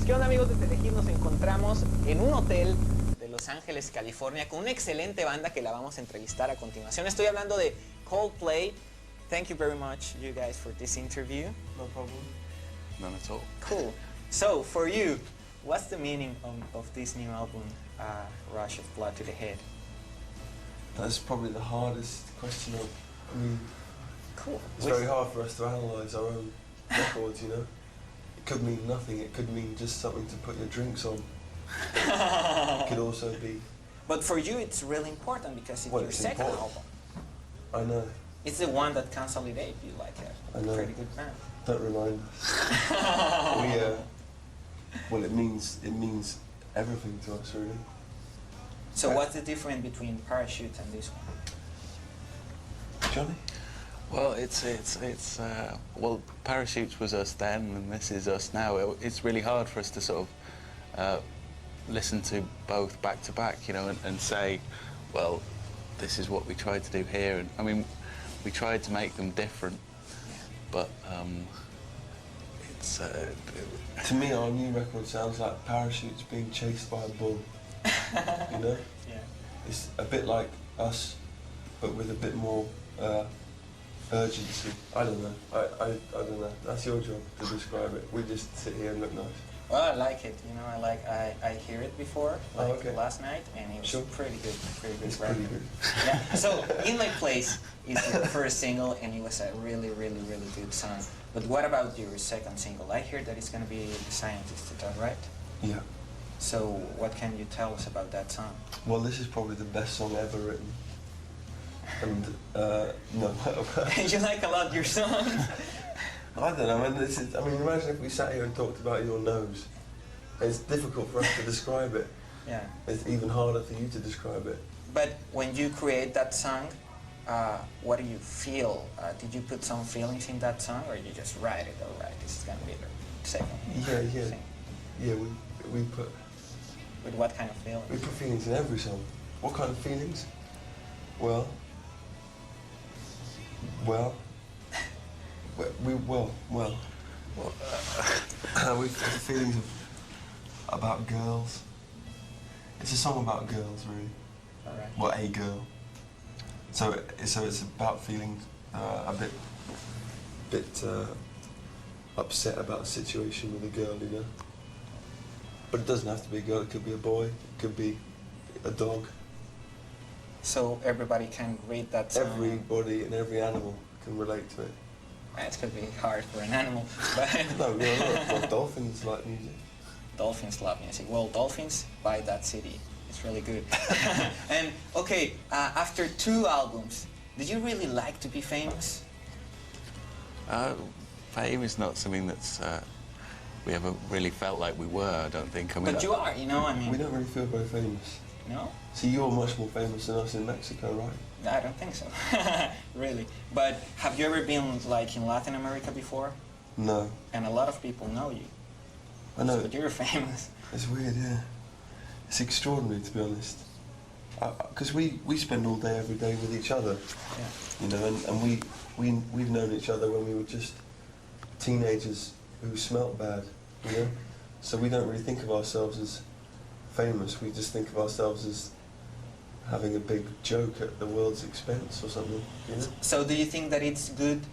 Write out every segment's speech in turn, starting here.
¿Qué onda, amigos de Telehit? Nos encontramos en un hotel de Los Ángeles, California, con una excelente banda que la vamos a entrevistar a continuación. Estoy hablando de Coldplay. Thank you very much, you guys, for this interview. No problem. None at all. Cool. So, for you, what's the meaning of this new album, Rush of Blood to the Head? That's probably the hardest question. I mean, cool. It's very hard for us to analyse our own records, you know? It could mean nothing, it could mean just something to put your drinks on. It could also be... But for you it's really important because it's your second album. I know. It's the one that consolidates you like a pretty good band. Don't remind us. Well, it means everything to us, really. So what's the difference between Parachute and this one? Johnny? Well, well, Parachutes was us then, and this is us now. It's really hard for us to sort of listen to both back to back, you know, and say, well, this is what we tried to do here. And I mean, we tried to make them different, but it's. To me, our new record sounds like Parachutes being chased by a bull. You know? Yeah. It's a bit like us, but with a bit more urgency. I don't know. I don't know. That's your job to describe it. We just sit here and look nice. Well, I like it. You know, I hear it before, like last night, and it was pretty good. It's pretty good. Yeah. So, In My Place is your first single, and it was a really, really, really good song. But what about your second single? I hear that it's going to be The Scientist, is that right? Yeah. So, what can you tell us about that song? Well, this is probably the best song ever written. And, no. You like a lot your song? I don't know, imagine if we sat here and talked about your nose. It's difficult for us to describe it. Yeah. It's even harder for you to describe it. But when you create that song, what do you feel? Did you put some feelings in that song, or you just write it, all right, this is going to be the second thing? Yeah, we put... With what kind of feelings? We put feelings in every song. What kind of feelings? Well... we put feelings about girls. It's a song about girls, really. All right. Well, a girl. So it's about feeling a bit upset about a situation with a girl, you know. But it doesn't have to be a girl. It could be a boy. It could be a dog. So everybody can read that song? Everybody and every animal can relate to it. It could be hard for an animal, but... No, well, dolphins like music. Dolphins love music. Well, Dolphins by That City. It's really good. And, okay, after 2 albums, did you really like to be famous? Fame is not something that's... we ever really felt like we were, I don't think. I mean, but you are, you know, I mean... We don't really feel very famous. No? See, you're much more famous than us in Mexico, right? I don't think so, really. But have you ever been, like, in Latin America before? No. And a lot of people know you. I know. So you're famous. It's weird, yeah. It's extraordinary, to be honest. Because we spend all day, every day with each other. Yeah. You know, and we've known each other when we were just teenagers who smelt bad, you know? So we don't really think of ourselves as famous. We just think of ourselves as having a big joke at the world's expense or something, you know? So do you think that it's good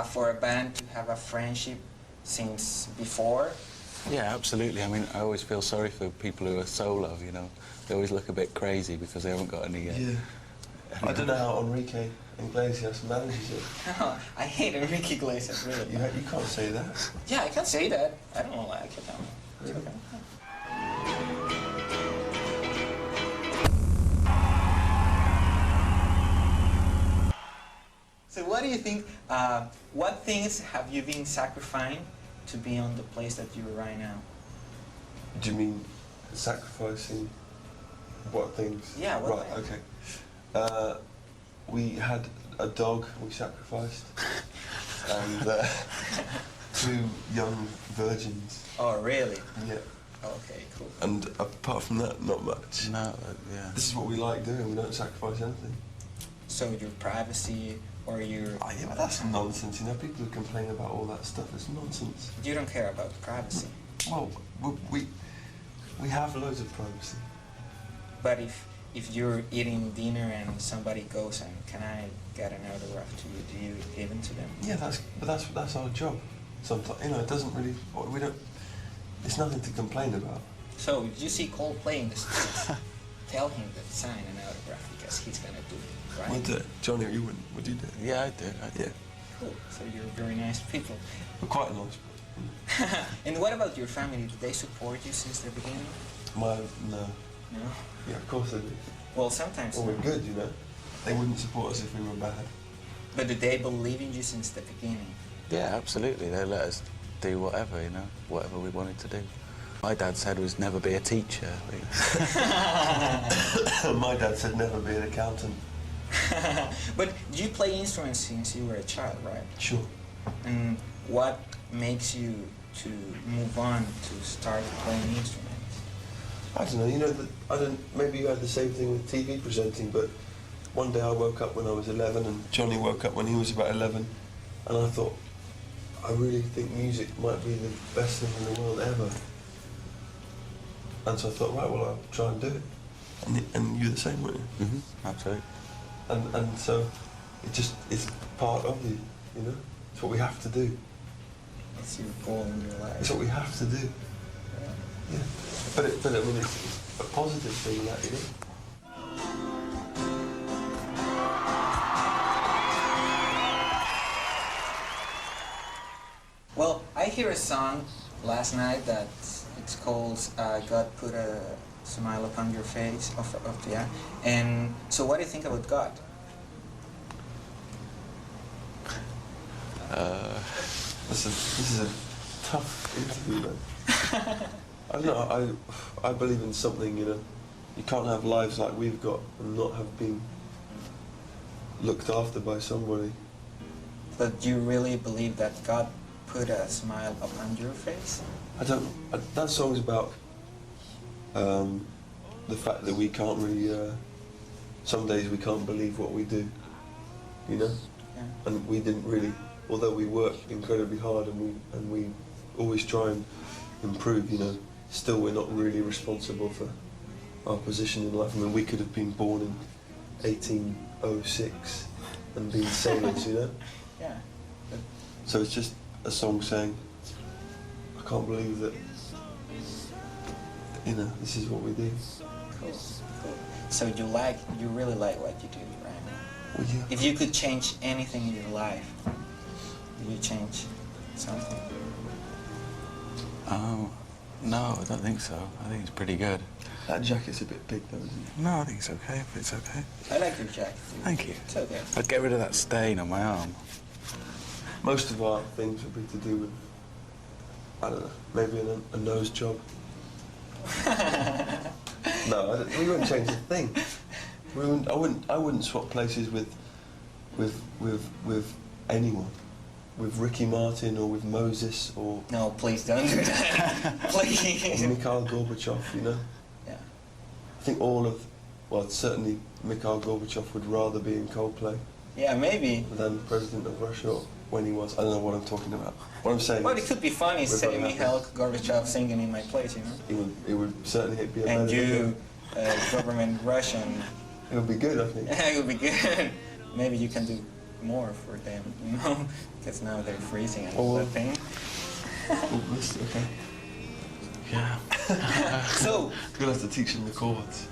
for a band to have a friendship since before? Yeah, absolutely. I mean, I always feel sorry for people who are solo, you know. They always look a bit crazy because they haven't got any... Yeah. I don't know how Enrique Iglesias manages it. Oh, I hate Enrique Iglesias, really. You can't say that. Yeah, I can say that. I don't like it. It's okay. So what do you think, what things have you been sacrificing to be on the place that you're right now? Do you mean sacrificing what things? Yeah, what right, okay. We had a dog we sacrificed and 2 young virgins. Oh, really? Yeah. Okay, cool. And apart from that, not much. No, yeah. This is what we like doing, we don't sacrifice anything. So your privacy or your... Oh yeah, but that's nonsense, you know, people who complain about all that stuff, it's nonsense. You don't care about privacy? Well, we have loads of privacy. But if you're eating dinner and somebody goes and can I get an autograph to you, do you give it to them? Yeah, that's our job. Sometimes, you know, it doesn't really. We don't. It's nothing to complain about. So if you see Coldplay in the streets, tell him to sign an autograph because he's gonna do it, right? We'll do it. Johnny, you wouldn't? Would you do it? Yeah, I do. Yeah. Cool. So you're very nice people. We're quite nice. And what about your family? Did they support you since the beginning? No. No. Yeah, of course they do. Well, sometimes. Well, we're good, you know. They wouldn't support us if we were bad. But did they believe in you since the beginning? Yeah, absolutely. They let us do whatever, you know, whatever we wanted to do. My dad said was never be a teacher. My dad said never be an accountant. But you play instruments since you were a child, right? Sure. And what makes you to move on to start playing instruments? I don't know, you know, maybe you had the same thing with TV presenting, but one day I woke up when I was 11 and Johnny woke up when he was about 11 and I thought, I really think music might be the best thing in the world ever. And so I thought, right, well, I'll try and do it. And you're the same, weren't you? Mm-hmm. Absolutely. And so it's part of you, you know? It's what we have to do. It's your goal in your life. It's what we have to do. Yeah. But I mean, it's a positive thing, that, you know? Well, I hear a song last night that it's called God Put a Smile Upon Your Face, yeah. And so what do you think about God? This is a tough interview, man. I don't know, I believe in something, you know. You can't have lives like we've got and not have been looked after by somebody. But do you really believe that God put a smile upon your face? That song's about the fact that we can't really, some days we can't believe what we do, you know? Yeah. And we didn't really, although we work incredibly hard and we always try and improve, you know, still we're not really responsible for our position in life. I mean, we could have been born in 1806 and been sailors, you know? Yeah. But so it's just a song saying, I can't believe that, you know, this is what we do. cool, cool. So you really like what you do, right? Well, yeah. If you could change anything in your life, would you change something? No, I don't think so. I think it's pretty good. That jacket's a bit big though, isn't it? No, I think it's okay. It's okay. I like your jacket. Thank you. It's okay. I'd get rid of that stain on my arm. Most of our things would be to do with, I don't know, maybe a nose job. No, we wouldn't change a thing. I wouldn't swap places with anyone. With Ricky Martin or with Moses or No, please don't do that. Please. or Mikhail Gorbachev, you know? Yeah. I think certainly Mikhail Gorbachev would rather be in Coldplay Yeah, maybe. than president of Russia when he was. I don't know what I'm talking about. What I'm saying Well, is it could be funny, we're say very happy. Mikhail Gorbachev singing in my place, you know? it would certainly be a And better you, video. government Russian, It would be good, I think. it would be good. Maybe you can do more for them, you know? Because now they're freezing and all Oh, that thing. Oh, okay. Yeah. So, We're gonna have to teach them the chords.